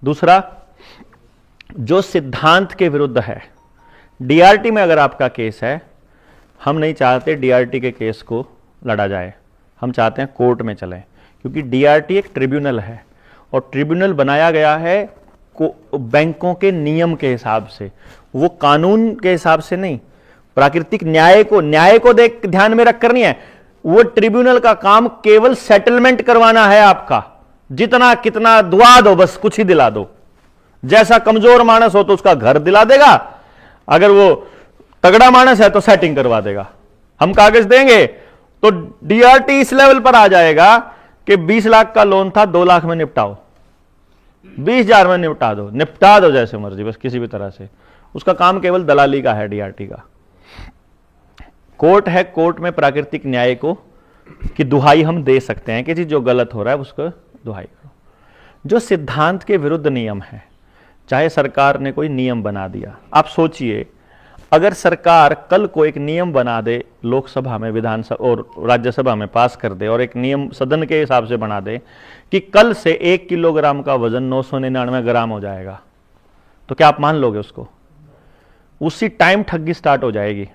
दूसरा, जो सिद्धांत के विरुद्ध है, डीआरटी में अगर आपका केस है, हम नहीं चाहते डीआरटी के केस को लड़ा जाए, हम चाहते हैं कोर्ट में चलें, क्योंकि डीआरटी एक ट्रिब्यूनल है और ट्रिब्यूनल बनाया गया है बैंकों के नियम के हिसाब से, वो कानून के हिसाब से नहीं, प्राकृतिक न्याय को देख ध्यान में रखकर नहीं है। वो ट्रिब्यूनल का काम केवल सेटलमेंट करवाना है आपका, जितना कितना दुआ दो, बस कुछ ही दिला दो। जैसा कमजोर मानस हो तो उसका घर दिला देगा, अगर वो तगड़ा मानस है तो सेटिंग करवा देगा। हम कागज देंगे तो डीआरटी इस लेवल पर आ जाएगा कि 20 लाख का लोन था, 2 लाख में निपटाओ, 20,000 में निपटा दो जैसे मर्जी, बस किसी भी तरह से। उसका काम केवल दलाली का है डीआरटी का। कोर्ट है, कोर्ट में प्राकृतिक न्याय को की दुहाई हम दे सकते हैं कि जी जो गलत हो रहा है उसको दुहाई करो। जो सिद्धांत के विरुद्ध नियम है, चाहे सरकार ने कोई नियम बना दिया, आप सोचिए अगर सरकार कल को एक नियम बना दे, लोकसभा में, विधानसभा और राज्यसभा में पास कर दे और एक नियम सदन के हिसाब से बना दे कि कल से 1 किलोग्राम का वजन 999 ग्राम हो जाएगा, तो क्या आप मान लोगे उसको? उसी टाइम ठगी स्टार्ट हो जाएगी।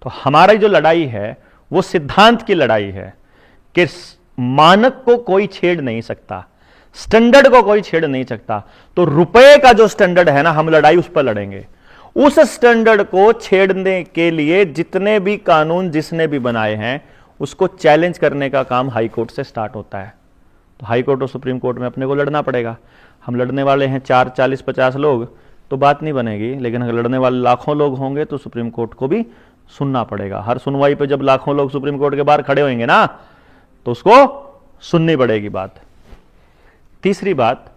तो हमारी जो लड़ाई है वो सिद्धांत की लड़ाई है कि मानक को कोई छेड़ नहीं सकता, स्टैंडर्ड को कोई छेड़ नहीं सकता। तो रुपए का जो स्टैंडर्ड है ना, हम लड़ाई उस पर लड़ेंगे। उस स्टैंडर्ड को छेड़ने के लिए जितने भी कानून जिसने भी बनाए हैं उसको चैलेंज करने का काम हाई कोर्ट से स्टार्ट होता है। तो हाई कोर्ट और सुप्रीम कोर्ट में अपने को लड़ना पड़ेगा। हम लड़ने वाले हैं 4, 40, 50 लोग तो बात नहीं बनेगी, लेकिन अगर लड़ने वाले लाखों लोग होंगे तो सुप्रीम कोर्ट को भी सुनना पड़ेगा। हर सुनवाई पे जब लाखों लोग सुप्रीम कोर्ट के बाहर खड़े होंगे ना, तो उसको सुननी पड़ेगी बात। तीसरी बात,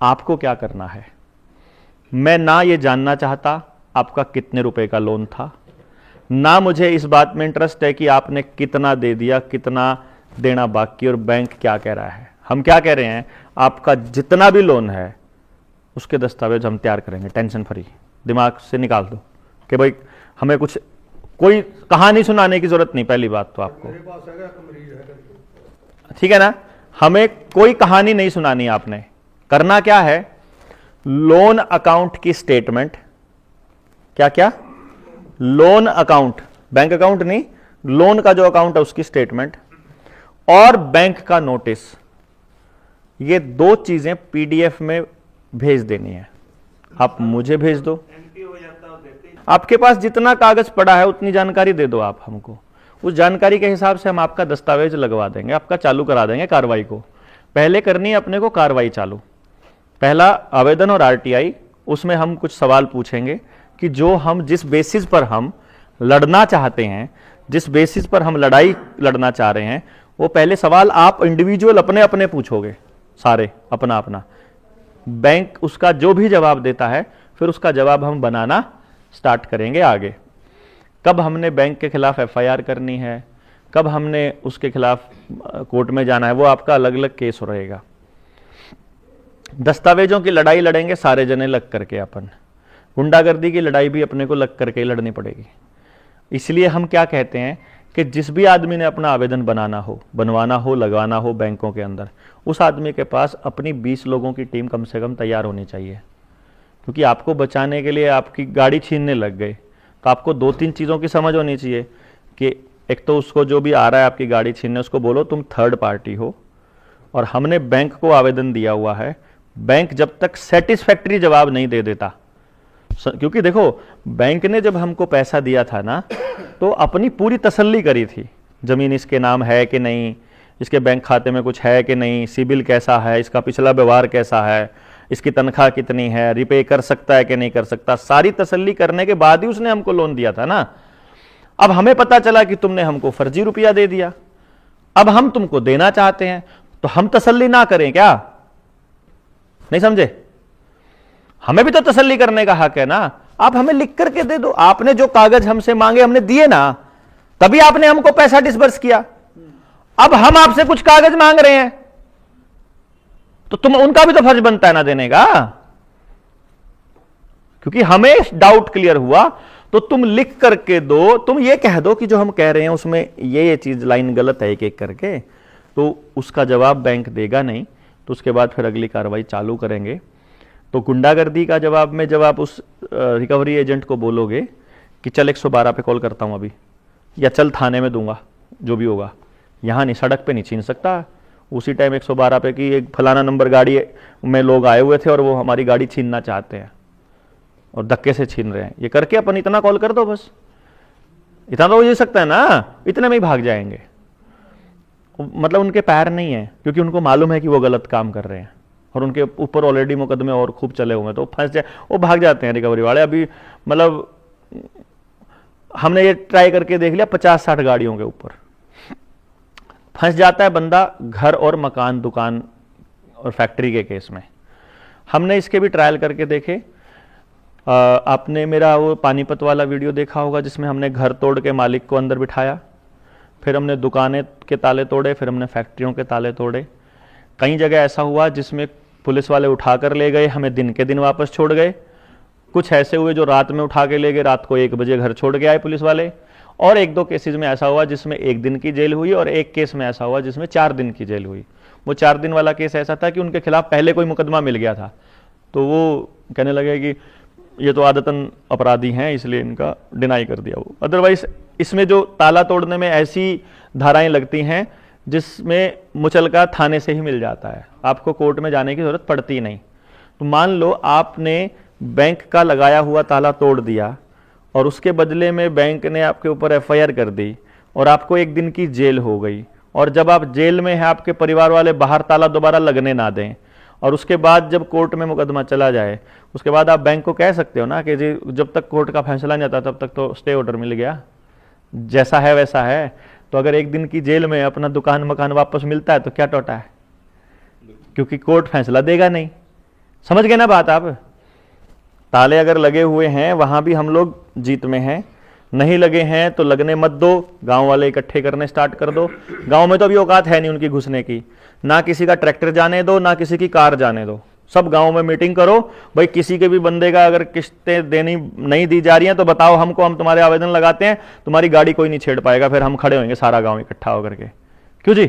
आपको क्या करना है। मैं ना ये जानना चाहता आपका कितने रुपए का लोन था, ना मुझे इस बात में इंटरेस्ट है कि आपने कितना दे दिया, कितना देना बाकी और बैंक क्या कह रहा है। हम क्या कह रहे हैं, आपका जितना भी लोन है उसके दस्तावेज हम तैयार करेंगे, टेंशन फ्री, दिमाग से निकाल दो कि भाई हमें कुछ कोई कहानी सुनाने की जरूरत नहीं। पहली बात तो आपको ठीक है ना, हमें कोई कहानी नहीं सुनानी। आपने करना क्या है, लोन अकाउंट की स्टेटमेंट, क्या क्या, लोन अकाउंट, बैंक अकाउंट नहीं, लोन का जो अकाउंट है उसकी स्टेटमेंट और बैंक का नोटिस, ये 2 चीजें पीडीएफ में भेज देनी है। आप मुझे भेज दो, आपके पास जितना कागज पड़ा है उतनी जानकारी दे दो आप हमको, उस जानकारी के हिसाब से हम आपका दस्तावेज लगवा देंगे, आपका चालू करा देंगे कार्रवाई को। पहले करनी है अपने को कार्रवाई चालू, पहला आवेदन और आरटीआई, उसमें हम कुछ सवाल पूछेंगे कि जो हम जिस बेसिस पर हम लड़ना चाहते हैं, जिस बेसिस पर हम लड़ाई लड़ना चाह रहे हैं, वो पहले सवाल आप इंडिविजुअल अपने अपने पूछोगे, सारे अपना अपना। बैंक उसका जो भी जवाब देता है फिर उसका जवाब हम बनाना स्टार्ट करेंगे आगे। कब हमने बैंक के खिलाफ एफआईआर करनी है, कब हमने उसके खिलाफ कोर्ट में जाना है, वो आपका अलग अलग केस रहेगा। दस्तावेजों की लड़ाई लड़ेंगे सारे जने लग करके अपन, गुंडागर्दी की लड़ाई भी अपने को लग करके लड़नी पड़ेगी। इसलिए हम क्या कहते हैं कि जिस भी आदमी ने अपना आवेदन बनाना हो, बनवाना हो, लगवाना हो बैंकों के अंदर, उस आदमी के पास अपनी 20 लोगों की टीम कम से कम तैयार होनी चाहिए। क्योंकि आपको बचाने के लिए आपकी गाड़ी छीनने लग गए तो आपको 2-3 चीज़ों की समझ होनी चाहिए कि एक तो उसको जो भी आ रहा है आपकी गाड़ी छीनने, उसको बोलो तुम थर्ड पार्टी हो और हमने बैंक को आवेदन दिया हुआ है। बैंक जब तक सेटिस्फैक्ट्री जवाब नहीं दे देता, क्योंकि देखो बैंक ने जब हमको पैसा दिया था ना तो अपनी पूरी तसल्ली करी थी, जमीन इसके नाम है कि नहीं, इसके बैंक खाते में कुछ है कि नहीं, सिबिल कैसा है, इसका पिछला व्यवहार कैसा है, इसकी तनख्वाह कितनी है, रिपे कर सकता है कि नहीं कर सकता, सारी तसल्ली करने के बाद ही उसने हमको लोन दिया था ना। अब हमें पता चला कि तुमने हमको फर्जी रुपया दे दिया, अब हम तुमको देना चाहते हैं, तो हम तसल्ली ना करें क्या? नहीं समझे? हमें भी तो तसल्ली करने का हक है ना। आप हमें लिख करके दे दो, आपने जो कागज हमसे मांगे हमने दिए ना, तभी आपने हमको पैसा डिसबर्स किया। अब हम आपसे कुछ कागज मांग रहे हैं तो तुम उनका भी तो फर्ज बनता है ना देने का। क्योंकि हमें डाउट क्लियर हुआ तो तुम लिख करके दो, तुम ये कह दो कि जो हम कह रहे हैं उसमें ये चीज लाइन गलत है एक एक करके, तो उसका जवाब बैंक देगा नहीं, तो उसके बाद फिर अगली कार्रवाई चालू करेंगे। तो गुंडागर्दी का जवाब में जब आप उस रिकवरी एजेंट को बोलोगे कि चल 112 पे कॉल करता हूँ अभी, या चल थाने में दूंगा, जो भी होगा, यहाँ नहीं, सड़क पे नहीं छीन सकता उसी टाइम 112 पे कि एक फलाना नंबर गाड़ी में लोग आए हुए थे और वो हमारी गाड़ी छीनना चाहते हैं और धक्के से छीन रहे हैं, ये करके अपन इतना कॉल कर दो बस, इतना तो हो सकता है ना, इतने में ही भाग जाएंगे। मतलब उनके पैर नहीं है, क्योंकि उनको मालूम है कि वो गलत काम कर रहे हैं और उनके ऊपर ऑलरेडी मुकदमे और खूब चले हुए हैं, तो फंस जाए, वो भाग जाते हैं रिकवरी वाले। अभी मतलब हमने ये ट्राई करके देख लिया 50-60 गाड़ियों के ऊपर फंस जाता है बंदा, घर और मकान, दुकान और फैक्ट्री के केस में। हमने इसके भी ट्रायल करके देखे। आपने मेरा वो पानीपत वाला वीडियो देखा होगा जिसमें हमने घर तोड़ के मालिक को अंदर बिठाया, फिर हमने दुकानें के ताले तोड़े, फिर हमने फैक्ट्रियों के ताले तोड़े। कई जगह ऐसा हुआ जिसमें पुलिस वाले उठा कर ले गए, हमें दिन के दिन वापस छोड़ गए। कुछ ऐसे हुए जो रात में उठा के ले गए, रात को 1 बजे घर छोड़ के आए पुलिस वाले। और 1-2 केसेस में ऐसा हुआ जिसमें 1 दिन की जेल हुई, और एक केस में ऐसा हुआ जिसमें 4 दिन की जेल हुई। वो 4 दिन वाला केस ऐसा था कि उनके खिलाफ पहले कोई मुकदमा मिल गया था, तो वो कहने लगे कि ये तो आदतन अपराधी हैं, इसलिए इनका डिनाई कर दिया। वो अदरवाइज इसमें जो ताला तोड़ने में ऐसी धाराएं लगती हैं जिसमें मुचलका थाने से ही मिल जाता है, आपको कोर्ट में जाने की जरूरत पड़ती नहीं। तो मान लो आपने बैंक का लगाया हुआ ताला तोड़ दिया और उसके बदले में बैंक ने आपके ऊपर एफआईआर कर दी और आपको 1 दिन की जेल हो गई, और जब आप जेल में हैं आपके परिवार वाले बाहर ताला दोबारा लगने ना दें, और उसके बाद जब कोर्ट में मुकदमा चला जाए, उसके बाद आप बैंक को कह सकते हो ना कि जी जब तक कोर्ट का फैसला नहीं आता तब तक तो स्टे ऑर्डर मिल गया, जैसा है वैसा है। तो अगर 1 दिन की जेल में अपना दुकान मकान वापस मिलता है तो क्या टोटा है, क्योंकि कोर्ट फैसला देगा नहीं। समझ गए ना बात आप? ताले अगर लगे हुए हैं वहां भी हम लोग जीत में हैं, नहीं लगे हैं तो लगने मत दो, गांव वाले इकट्ठे करने स्टार्ट कर दो। गांव में तो अभी औकात है नहीं उनकी घुसने की, ना किसी का ट्रैक्टर जाने दो, ना किसी की कार जाने दो। सब गांव में मीटिंग करो, भाई किसी के भी बंदे का अगर किस्तें देनी नहीं दी जा रही हैं तो बताओ हमको, हम तुम्हारे आवेदन लगाते हैं, तुम्हारी गाड़ी कोई नहीं छेड़ पाएगा, फिर हम खड़े होंगे सारा गांव इकट्ठा होकर के। क्यों जी?